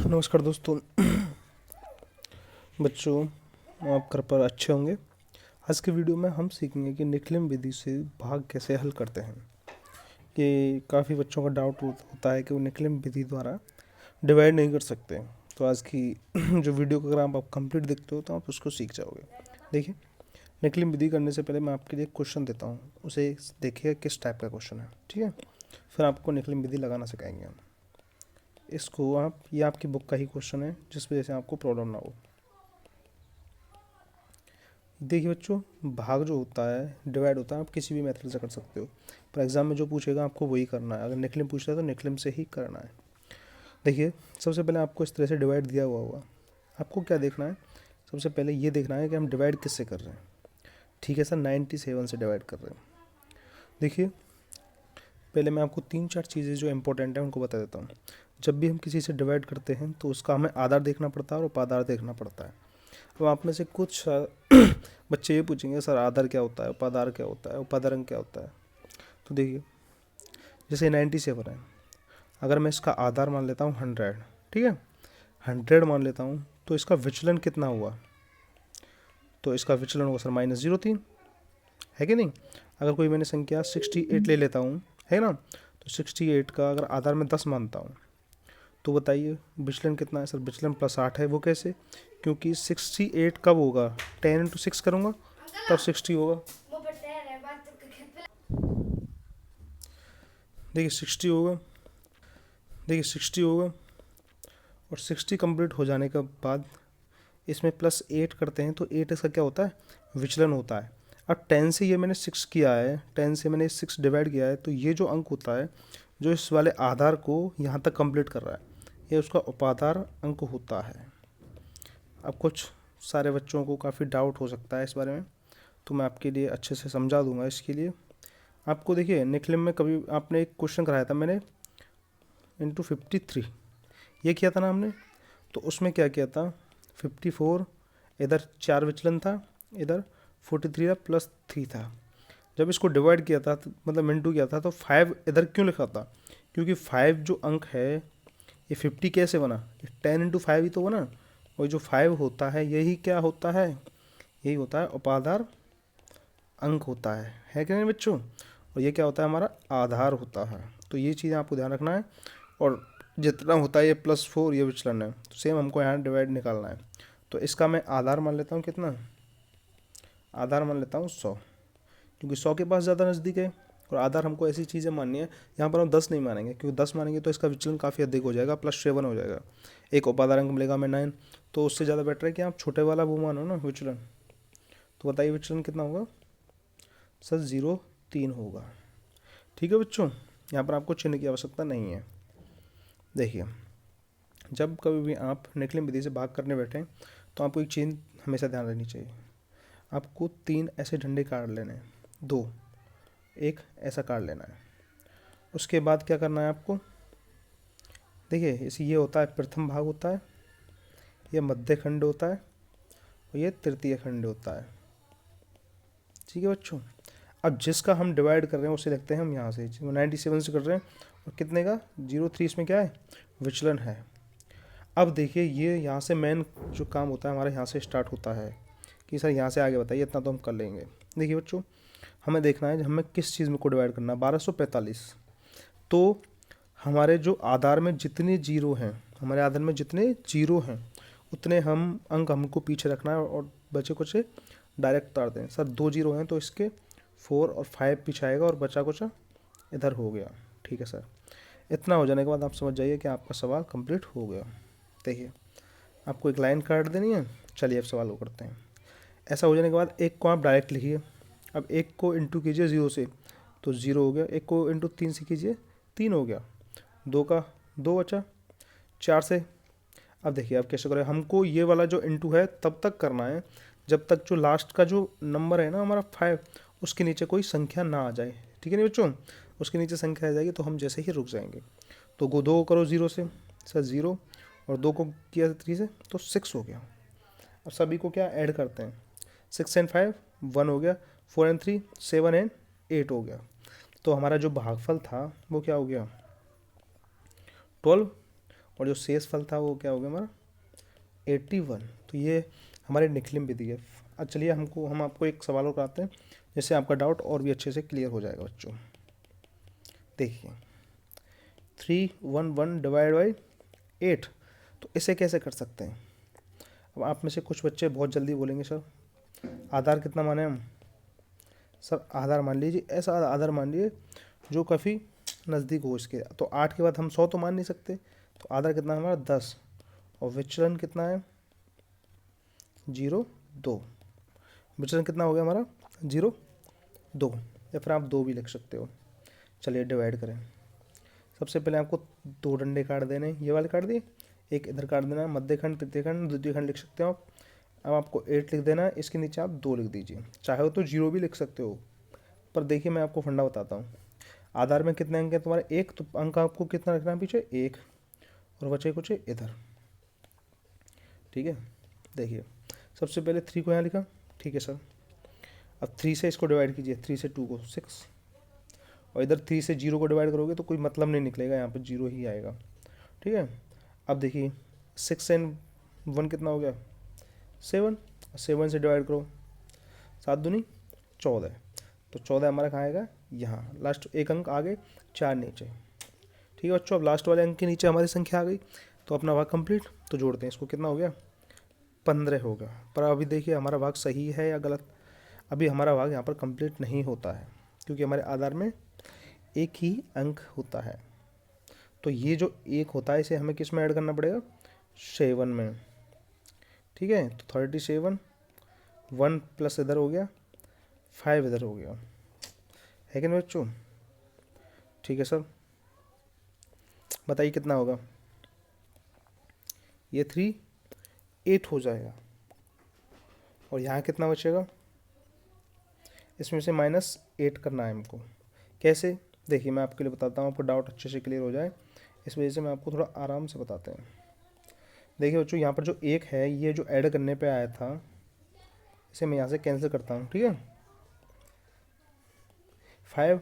नमस्कार दोस्तों। बच्चों, आप घर पर अच्छे होंगे। आज की वीडियो में हम सीखेंगे कि निकलम विधि से भाग कैसे हल करते हैं। कि काफ़ी बच्चों का डाउट होता है कि वो निकलम विधि द्वारा डिवाइड नहीं कर सकते। तो आज की जो वीडियो को अगर आप कंप्लीट देखते हो तो आप उसको सीख जाओगे। देखिए, निकलम विधि करने से पहले मैं आपके लिए क्वेश्चन देता हूँ, उसे देखिए किस टाइप का क्वेश्चन है, ठीक है। फिर आपको निकलम विधि लगाना सिखाएंगे हम। इसको आप, ये आपकी बुक का ही क्वेश्चन है जिस वजह से आपको प्रॉब्लम ना हो। देखिए बच्चों, भाग जो होता है, डिवाइड होता है, आप किसी भी मेथड से कर सकते हो। पर एग्जाम में जो पूछेगा आपको वही करना है। अगर निकलम पूछ रहा है तो निकलम से ही करना है। देखिए, सबसे पहले आपको इस तरह से डिवाइड दिया हुआ होगा। आपको क्या देखना है, सबसे पहले ये देखना है कि हम डिवाइड किससे कर रहे हैं। ठीक है सर, 97 से डिवाइड कर रहे हैं। देखिए, पहले मैं आपको 3-4 चीज़ें जो इंपॉर्टेंट हैं उनको बता देता हूँ। जब भी हम किसी से डिवाइड करते हैं तो उसका हमें आधार देखना पड़ता है और उपाधार देखना पड़ता है। तो आप में से कुछ बच्चे ये पूछेंगे, सर आधार क्या होता है, उपाधार क्या होता है, उपाधारण क्या होता है। तो देखिए, जैसे 97 है, अगर मैं इसका आधार मान लेता हूँ 100, ठीक है, 100 मान लेता हूँ, तो इसका विचलन कितना हुआ। तो इसका विचलन होगा सर -0.3, है कि नहीं। अगर कोई मैंने संख्या 68 ले लेता हूँ, है ना, तो 68 का अगर आधार में 10 मानता हूँ तो बताइए विचलन कितना है। सर विचलन +8 है। वो कैसे, क्योंकि 68 कब होगा, 10 × 6 करूँगा तब 60 होगा। देखिए 60 होगा, देखिए 60 होगा, और 60 कंप्लीट हो जाने के बाद इसमें +8 करते हैं तो 8 इसका क्या होता है, विचलन होता है। अब 10 से ये मैंने 6 किया है, 10 से मैंने 6 डिवाइड किया है, तो ये जो अंक होता है जो इस वाले आधार को यहाँ तक कंप्लीट कर रहा है, ये उसका उपाधार अंक होता है। अब कुछ सारे बच्चों को काफ़ी डाउट हो सकता है इस बारे में, तो मैं आपके लिए अच्छे से समझा दूंगा। इसके लिए आपको देखिए, निकलम में कभी आपने एक क्वेश्चन कराया था मैंने, इंटू 53 ये किया था ना हमने। तो उसमें क्या किया था, 54 इधर 4 विचलन था, इधर 43 था, +3 था। जब इसको डिवाइड किया था मतलब इंटू किया था, तो 5 इधर क्यों लिखा था, क्योंकि 5 जो अंक है, ये 50 कैसे बना, ये 10 × 5 ही तो बना। और जो 5 होता है यही क्या होता है, यही होता है उपाधार अंक होता है कि नहीं बच्चों। और ये क्या होता है, हमारा आधार होता है। तो ये चीज़ें आपको ध्यान रखना है। और जितना होता है ये +4 ये विचलन है, तो सेम हमको यहाँ डिवाइड निकालना है। तो इसका मैं आधार मान लेता हूँ, कितना आधार मान लेता हूँ 100, क्योंकि 100 के पास ज़्यादा नज़दीक है। और आधार हमको ऐसी चीज़ें माननी है, यहाँ पर हम 10 नहीं मानेंगे, क्योंकि 10 मानेंगे तो इसका विचलन काफ़ी अधिक हो जाएगा, +7 हो जाएगा। एक उपाधार अंक मिलेगा हमें 9, तो उससे ज़्यादा बेटर है कि आप छोटे वाला वो मानो ना विचलन। तो बताइए विचलन कितना होगा, सर 0.3 होगा। ठीक है बच्चों, यहाँ पर आपको चिन्ह की आवश्यकता नहीं है। देखिए, जब कभी भी आप निकलम विधि से भाग करने बैठें तो आपको एक चीज़ हमेशा ध्यान रखनी चाहिए। आपको 3 ऐसे डंडे काट लेने हैं, 2 एक ऐसा काट लेना है। उसके बाद क्या करना है आपको, देखिए इसे ये होता है प्रथम भाग होता है, ये मध्य खंड होता है, और ये तृतीय खंड होता है। ठीक है बच्चों, अब जिसका हम डिवाइड कर रहे हैं उसे लिखते हैं हम यहाँ से 97 से कर रहे हैं, और कितने का 0.3 इसमें क्या है, विचलन है। अब देखिए, ये यहाँ से मेन जो काम होता है हमारा यहाँ से स्टार्ट होता है कि सर यहाँ से आगे बताइए, इतना तो हम कर लेंगे। देखिए बच्चों, हमें देखना है हमें किस चीज़ में को डिवाइड करना है, 1245। तो हमारे जो आधार में जितने जीरो हैं, हमारे आधार में जितने जीरो हैं उतने हम अंक हमको पीछे रखना है, और बचे कुछ डायरेक्ट उतार दें। सर 2 जीरो हैं तो इसके 4 और 5 पीछे आएगा, और बचा कुछ इधर हो गया। ठीक है सर, इतना हो जाने के बाद आप समझ जाइए कि आपका सवाल कंप्लीट हो गया। देखिए, आपको एक लाइन काट देनी है। चलिए अब सवाल को करते हैं। ऐसा हो जाने के बाद एक को आप डायरेक्ट लिखिए। अब एक को इंटू कीजिए 0 से तो 0 हो गया, एक को इंटू 3 से कीजिए 3 हो गया, 2 का 2 बचा, 4 से। अब देखिए अब कैसे करें, हमको ये वाला जो इंटू है तब तक करना है जब तक जो लास्ट का जो नंबर है ना हमारा 5, उसके नीचे कोई संख्या ना आ जाए। ठीक है नहीं बच्चों, उसके नीचे संख्या आ जाएगी तो हम जैसे ही रुक जाएंगे। तो 2 करो 0 से, सर 0, और 2 को किया 3 से तो 6 हो गया। अब सभी को क्या ऐड करते हैं, 6 and 5 1 हो गया, 4 and 3 7 and 8 हो गया। तो हमारा जो भागफल था वो क्या हो गया, 12, और जो शेष फल था वो क्या हो गया हमारा 81। तो ये हमारे निखिलम विधि है। अब चलिए हम आपको एक सवाल और कराते हैं जिससे आपका डाउट और भी अच्छे से क्लियर हो जाएगा बच्चों। देखिए 311 डिवाइड बाई 8, तो इसे कैसे कर सकते हैं। अब आप में से कुछ बच्चे बहुत जल्दी बोलेंगे सर आधार कितना माने हम। सर आधार मान लीजिए, ऐसा आधार मान लीजिए जो काफ़ी नज़दीक हो इसके। तो 8 के बाद हम 100 तो मान नहीं सकते, तो आधार कितना है हमारा 10, और विचलन कितना है 0.2। विचलन कितना हो गया हमारा 0.2, या फिर आप 2 भी लिख सकते हो। चलिए डिवाइड करें। सबसे पहले आपको 2 डंडे काट देने, ये वाले काट दिए, एक इधर काट देना, मध्यखंड तृतीयखंड द्वितीयखंड लिख सकते हो आप। अब आपको 8 लिख देना है, इसके नीचे आप 2 लिख दीजिए, चाहे तो 0 भी लिख सकते हो। पर देखिए मैं आपको फंडा बताता हूँ, आधार में कितने अंक हैं तुम्हारे 1, तो अंक आपको कितना रखना है पीछे 1, और बचे कुछ इधर। ठीक है, देखिए सबसे पहले 3 को यहाँ लिखा, ठीक है सर। अब 3 से इसको डिवाइड कीजिए, 3 से 2 को 6, और इधर 3 से 0 को डिवाइड करोगे तो कोई मतलब नहीं निकलेगा, यहाँ पे 0 ही आएगा। ठीक है, अब देखिए 6 एंड 1 कितना हो गया 7, 7 से डिवाइड करो, 7 दूनी 14, तो 14 हमारा कहाँ आएगा यहाँ, लास्ट एक अंक आगे 4 नीचे। ठीक है बच्चों, अब लास्ट वाले अंक के नीचे हमारी संख्या आ गई, तो अपना भाग कंप्लीट। तो जोड़ते हैं इसको, कितना हो गया 15 हो गया। पर अभी देखिए हमारा भाग सही है या गलत। अभी हमारा भाग यहाँ पर कंप्लीट नहीं होता है, क्योंकि हमारे आधार में एक ही अंक होता है। तो ये जो एक होता है इसे हमें किस में ऐड करना पड़ेगा 7 में। ठीक है, तो 37, 1 प्लस इधर हो गया, 5 इधर हो गया, है कि नहीं बच्चों। ठीक है सर, बताइए कितना होगा। ये 3 8 हो जाएगा, और यहाँ कितना बचेगा, इसमें से -8 करना है हमको। कैसे, देखिए मैं आपके लिए बताता हूँ, आपको डाउट अच्छे से क्लियर हो जाए, इस वजह से मैं आपको थोड़ा आराम से बताते हैं। देखिए बच्चों, यहाँ पर जो 1 है ये जो ऐड करने पे आया था, इसे मैं यहाँ से कैंसिल करता हूँ। ठीक है, 5,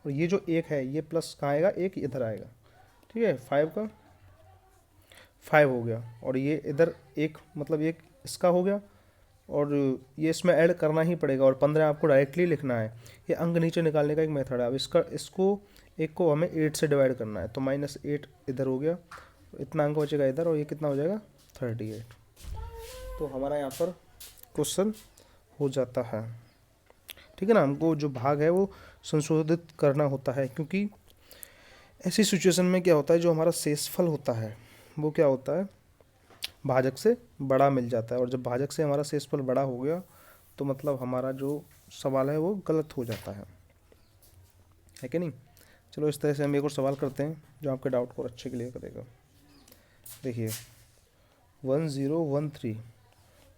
और ये जो 1 है ये प्लस कहाँ आएगा, 1 इधर आएगा। ठीक है, 5 का 5 हो गया, और ये इधर 1 मतलब 1 इसका हो गया, और ये इसमें ऐड करना ही पड़ेगा, और 15 आपको डायरेक्टली लिखना है। ये अंक नीचे निकालने का एक मेथड है। अब इसको एक को हमें 8 से डिवाइड करना है, तो -8 इधर हो गया, इतना अंक बचेगा इधर, और ये कितना हो जाएगा 38। तो हमारा यहाँ पर क्वेश्चन हो जाता है। ठीक है ना, हमको जो भाग है वो संशोधित करना होता है, क्योंकि ऐसी सिचुएशन में क्या होता है, जो हमारा शेषफल होता है वो क्या होता है भाजक से बड़ा मिल जाता है, और जब भाजक से हमारा शेषफल बड़ा हो गया तो मतलब हमारा जो सवाल है वो गलत हो जाता है कि नहीं। चलो इस तरह से हम एक और सवाल करते हैं जो आपके डाउट को अच्छे क्लियर करेगा। देखिए 1013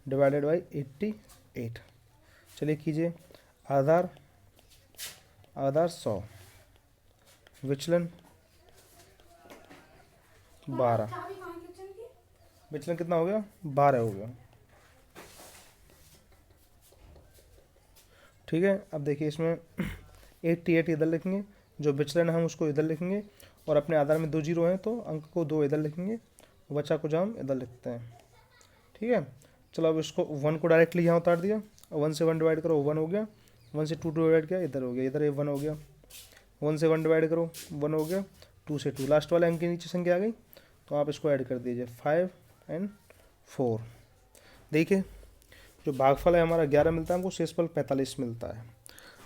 डिवाइडेड बाई 88, चलिए कीजिए। आधार 100, विचलन 12, विचलन कितना हो गया 12 हो गया। ठीक है, अब देखिए इसमें 88 इधर लिखेंगे, जो विचलन है हम उसको इधर लिखेंगे, और अपने आधार में 2 0 हैं तो अंक को 2 इधर लिखेंगे, बचा को हम इधर लिखते हैं। ठीक है, चलो अब इसको 1 को डायरेक्टली यहाँ उतार दिया, 1 से 1 डिवाइड करो 1 हो गया, 1 से 2 डिवाइड किया इधर हो गया, इधर 1 हो गया, 1 से 1 डिवाइड करो 1 हो गया, 2 से 2 लास्ट वाले अंक के नीचे संख्या आ गई, तो आप इसको ऐड कर दीजिए 5 और 4। देखिए जो भागफल है हमारा 11 मिलता है, हमको शेषफल 45 मिलता है।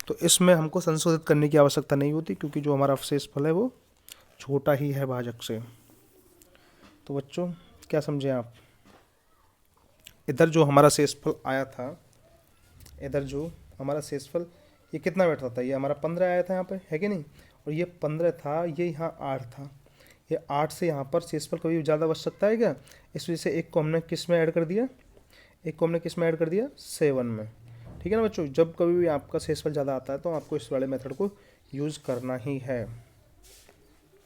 तो इसमें हमको संशोधित करने की आवश्यकता नहीं होती, क्योंकि जो हमारा शेषफल है वो छोटा ही है भाजक से। तो बच्चों क्या समझे आप, इधर जो हमारा शेषफल आया था, इधर जो हमारा शेषफल ये कितना बैठता था, ये हमारा 15 आया था यहाँ पे, है कि नहीं, और ये 15 था, ये यहाँ 8 था, ये 8 से यहाँ पर शेषफल कभी ज़्यादा बच सकता है क्या। इस वजह से एक को हमने किस में ऐड कर दिया, एक को हमने किस में ऐड कर दिया 7 में। ठीक है ना बच्चों, जब कभी भी आपका शेषफल ज़्यादा आता है तो आपको इस वाले मेथड को यूज़ करना ही है।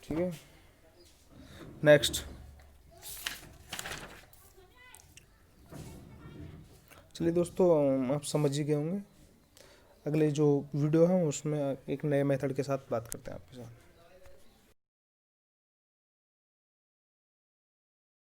ठीक है, नेक्स्ट चलिए दोस्तों, आप समझ ही गए होंगे। अगले जो वीडियो है उसमें एक नए मेथड के साथ बात करते हैं आपके साथ।